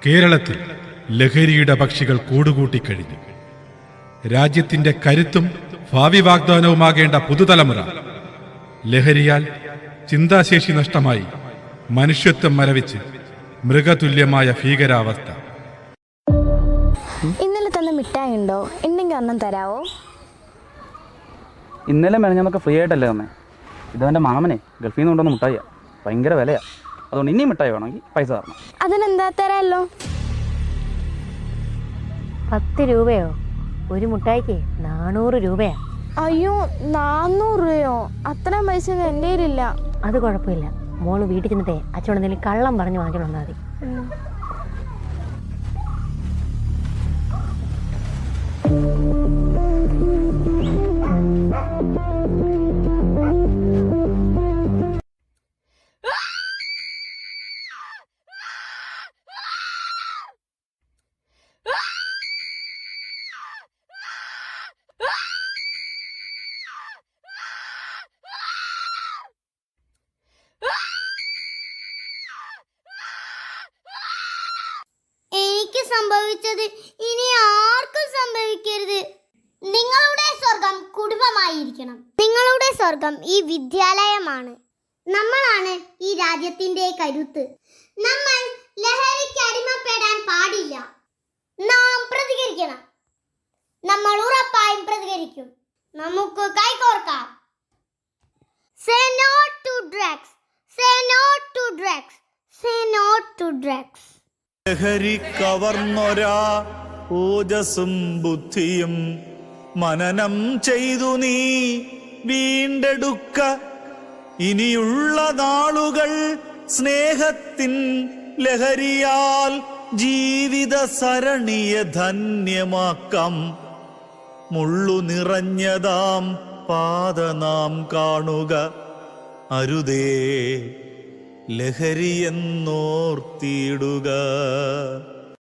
കേരളത്തിൽ ലഹരിയുടെ പക്ഷികൾ കൂടുകൂട്ടിക്കഴിഞ്ഞു. രാജ്യത്തിന്റെ കരുത്തും ഭാവി വാഗ്ദാനവുമാകേണ്ട പുതുതലമുറ ലഹരിയാൽ ചിന്താശേഷി നഷ്ടമായി മനുഷ്യത്വം മരവിച്ച് മൃഗതുല്യമായ ഭീകരാവസ്ഥ. ഇന്നലെ തന്ന മിഠായി ഉണ്ടോ? ഉണ്ടെങ്കിൽ ഒന്നും തരാവോ? ഇന്നലെ മെനഞ്ഞൊക്കെ ഫ്രീ ആയിട്ടല്ലേ തന്നെ. ഇതെൻ്റെ മാമനെ ഗൾഫിൽ നിന്ന് കൊണ്ടുവന്ന മിഠായിയാണ്. ഭയങ്കര വിലയാണ്. അതുകൊണ്ട് ഇനിയും മിഠായി വേണമെങ്കിൽ പൈസ തരണം. അതിനെന്താ തരാമല്ലോ. 10 രൂപയോ? ഒരു മുട്ടായിക്ക് 400 രൂപയാ. അയ്യോ, 400 രൂപയോ? അത്രയും പൈസ എൻ്റെ കയ്യിലില്ല. അത് കുഴപ്പമില്ല, മോള് വീട്ടിൽ ചെന്നിട്ടേ അച്ഛനോട് എന്തെങ്കിലും കള്ളം പറഞ്ഞ് വാങ്ങിക്കണം വന്നാൽ മതി. എനിക്ക് സംഭവിച്ചത് ഇനി ആർക്കും സംഭവിക്കരുത്. നിങ്ങളുടെ സ്വർഗം കുടുംബമായിരിക്കണം. നിങ്ങളുടെ സ്വർഗം ഈ വിദ്യാലയമാണ്. നമ്മളാണ് ഈ രാജ്യത്തിന്റെ കരുത്ത്. നമ്മൾ ലഹരിക്ക് അടിമപ്പെടാൻ പാടില്ല. നാം പ്രതികരിക്കണം. നമ്മൾ ഉറപ്പായും പ്രതികരിക്കും. നമുക്ക് കൈകോർക്കാം. Say no to drugs. Say no to drugs. Say no to drugs. ലഹരി കവർന്നൊരാ ഓജസ്സും ബുദ്ധിയും മനനം ചെയ്തു നീ വീണ്ടെടുക്ക. ഇനിയുള്ള നാളുകൾ സ്നേഹത്തിൻ ലഹരിയാൽ ജീവിത സരണിയെ ധന്യമാക്കാം. മുള്ളു നിറഞ്ഞതാം പാത നാം കാണുക. അരുതേ ലഹരിയെന്നോർത്തിയിടുക.